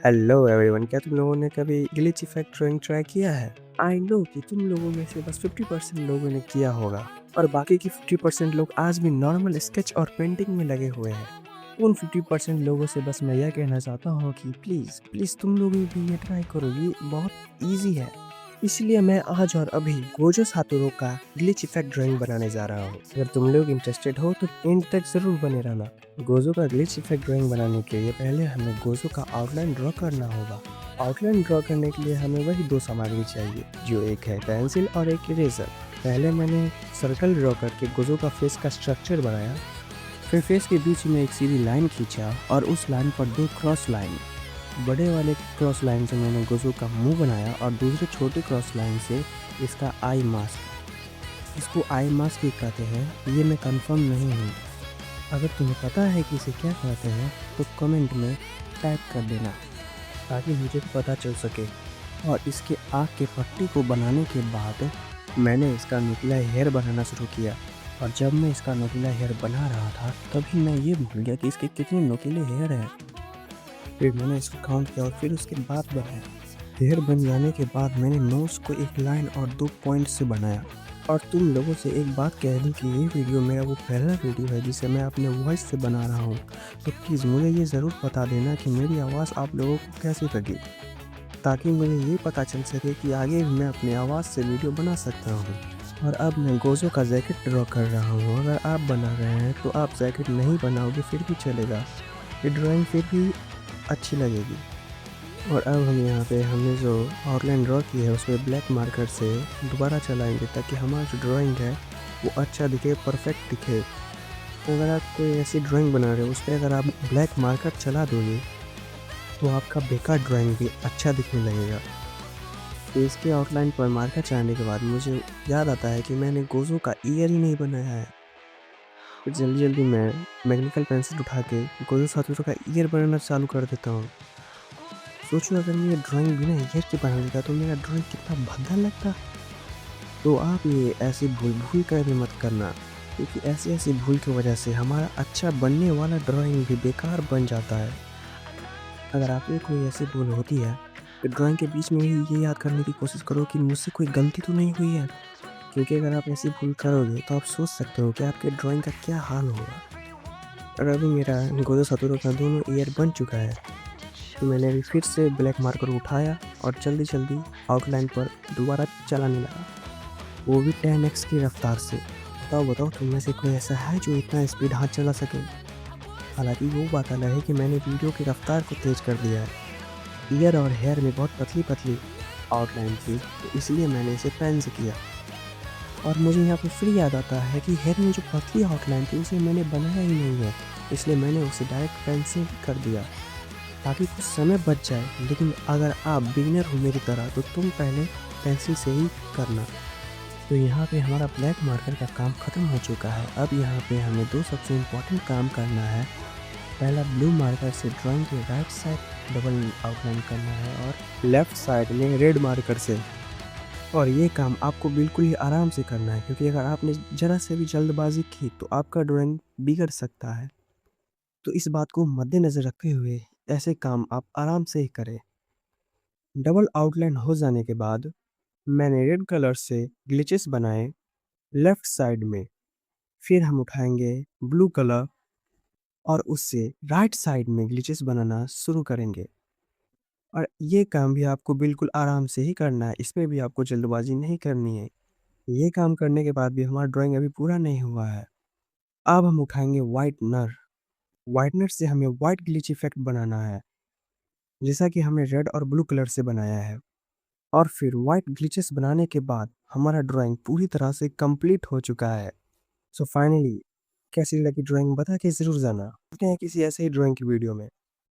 Hello everyone, क्या तुम लोगों ने कभी ग्लिच इफेक्ट ड्राइंग ट्राई किया है? आई नो कि तुम लोगों में से बस 50% लोगों ने किया होगा और बाकी की 50% लोग आज भी नॉर्मल स्केच और पेंटिंग में लगे हुए हैं। उन 50% लोगों से बस मैं यह कहना चाहता हूँ कि प्लीज़ प्लीज़ तुम लोग भी ये ट्राई करो, ये बहुत ईजी है। इसलिए मैं आज और अभी गोजो सातोरू का ग्लिच इफेक्ट ड्राइंग बनाने जा रहा हूँ। अगर तुम लोग इंटरेस्टेड हो तो एंड तक जरूर बने रहना। गोजो का ग्लिच इफेक्ट ड्राइंग बनाने के लिए पहले हमें गोजो का आउटलाइन ड्रॉ करना होगा। आउटलाइन ड्रॉ करने के लिए हमें वही दो सामग्री चाहिए, जो एक है पेंसिल और एक इरेजर। पहले मैंने सर्कल ड्रॉ करके गोजो का फेस का स्ट्रक्चर बनाया। फिर फेस के बीच में एक सीधी लाइन खींचा और उस लाइन पर दो क्रॉस लाइन। बड़े वाले क्रॉस लाइन से मैंने गोजो का मुंह बनाया और दूसरे छोटे क्रॉस लाइन से इसका आई मास्क। इसको आई मास्क ही कहते हैं, ये मैं कंफर्म नहीं हूँ। अगर तुम्हें पता है कि इसे क्या कहते हैं तो कमेंट में टाइप कर देना ताकि मुझे पता चल सके। और इसके आँख के पट्टी को बनाने के बाद मैंने इसका नुकीला हेयर बनाना शुरू किया। और जब मैं इसका नुकीला हेयर बना रहा था तभी मैं ये भूल गया कि इसके कितने नुकीले हेयर हैं। फिर मैंने इसको काउंट किया और फिर उसके बाद बनाया। हेयर बन जाने के बाद मैंने नोज को एक लाइन और दो पॉइंट से बनाया। और तुम लोगों से एक बात कह दूं कि ये वीडियो मेरा वो पहला वीडियो है जिसे मैं अपने वॉइस से बना रहा हूँ। तो प्लीज़ मुझे ये ज़रूर बता देना कि मेरी आवाज़ आप लोगों को कैसी लगी, ताकि मुझे ये पता चल सके कि आगे भी मैं अपनी आवाज़ से वीडियो बना सकता हूँ। और अब मैं गोजो का जैकेट ड्रॉ कर रहा हूँ। अगर आप बना रहे हैं तो आप जैकेट नहीं बनाओगे फिर भी चलेगा, ये ड्राइंग फिर भी अच्छी लगेगी। और अब हम यहाँ पे हमने जो आउटलाइन ड्रॉ की है उसमें ब्लैक मार्कर से दोबारा चलाएंगे ताकि हमारा जो ड्राइंग है वो अच्छा दिखे, परफेक्ट दिखे। तो अगर आप कोई ऐसी ड्राइंग बना रहे हो उस पर अगर आप ब्लैक मार्कर चला दोगे तो आपका बेकार ड्राइंग भी अच्छा दिखने लगेगा। तो इसके आउटलाइन पर मार्कर चलाने के बाद मुझे याद आता है कि मैंने गोजो का ईयर ही नहीं बनाया है। फिर जल्दी जल्दी मैं मैग्नीफाइंग पेंसिल उठा के गोजो सातोरू का ईयर बनाना चालू कर देता हूँ। सोचो अगर मैं ड्राइंग बिना ईयर के बना देता तो मेरा ड्राइंग कितना भद्दा लगता। तो आप ये ऐसी भूल भूल कर भी मत करना, क्योंकि ऐसी ऐसी भूल की वजह से हमारा अच्छा बनने वाला ड्राइंग भी बेकार बन जाता है। अगर आप में कोई ऐसी भूल होती है तो ड्राइंग के बीच में ही ये याद करने की कोशिश करो कि मुझसे कोई गलती तो नहीं हुई है, क्योंकि अगर आप ऐसी भूल करोगे तो आप सोच सकते हो कि आपके ड्राइंग का क्या हाल होगा। और अभी मेरा गोजो सातोरू का दोनों ईयर बन चुका है। तो मैंने अभी फिर से ब्लैक मार्कर उठाया और जल्दी जल्दी आउटलाइन पर दोबारा चलाने लगा, वो भी 10x की रफ्तार से। बताओ बताओ तुम में से कोई ऐसा है जो इतना स्पीड हाथ चला सके? हालांकि वो बात अलग है कि मैंने वीडियो की रफ्तार को तेज कर दिया है। ईयर और हेयर में बहुत पतली पतली आउटलाइन थी तो इसलिए मैंने इसे पेन से किया। और मुझे यहाँ पे फिर याद आता है कि हेयर में जो पतली आउटलाइन थी उसे मैंने बनाया ही नहीं है, इसलिए मैंने उसे डायरेक्ट पेन से कर दिया ताकि कुछ समय बच जाए। लेकिन अगर आप बिगिनर हो मेरी तरह तो तुम पहले पेंसिल से ही करना। तो यहाँ पे हमारा ब्लैक मार्कर का काम ख़त्म हो चुका है। अब यहाँ पे हमें दो सबसे इम्पोर्टेंट काम करना है। पहला, ब्लू मार्कर से ड्राइंग के राइट साइड डबल आउटलाइन करना है और लेफ्ट साइड में रेड मार्कर से। और ये काम आपको बिल्कुल ही आराम से करना है, क्योंकि अगर आपने ज़रा से भी जल्दबाजी की तो आपका ड्राइंग बिगड़ सकता है। तो इस बात को मद्देनज़र रखते हुए ऐसे काम आप आराम से ही करें। डबल आउटलाइन हो जाने के बाद मैंने रेड कलर से ग्लिचेस बनाए लेफ्ट साइड में। फिर हम उठाएंगे ब्लू कलर और उससे राइट साइड में ग्लिचेस बनाना शुरू करेंगे। और ये काम भी आपको बिल्कुल आराम से ही करना है, इसमें भी आपको जल्दबाजी नहीं करनी है। ये काम करने के बाद भी हमारा ड्राइंग अभी पूरा नहीं हुआ है। अब हम उठाएंगे वाइटनर। वाइटनर से हमें वाइट ग्लिच इफेक्ट बनाना है, जैसा कि हमने रेड और ब्लू कलर से बनाया है। और फिर वाइट ग्लिचेस बनाने के बाद हमारा ड्राइंग पूरी तरह से कंप्लीट हो चुका है। सो फाइनली कैसी लगी ड्राइंग बता के ज़रूर जाना। मिलते हैं किसी ऐसे ही ड्राइंग की वीडियो में।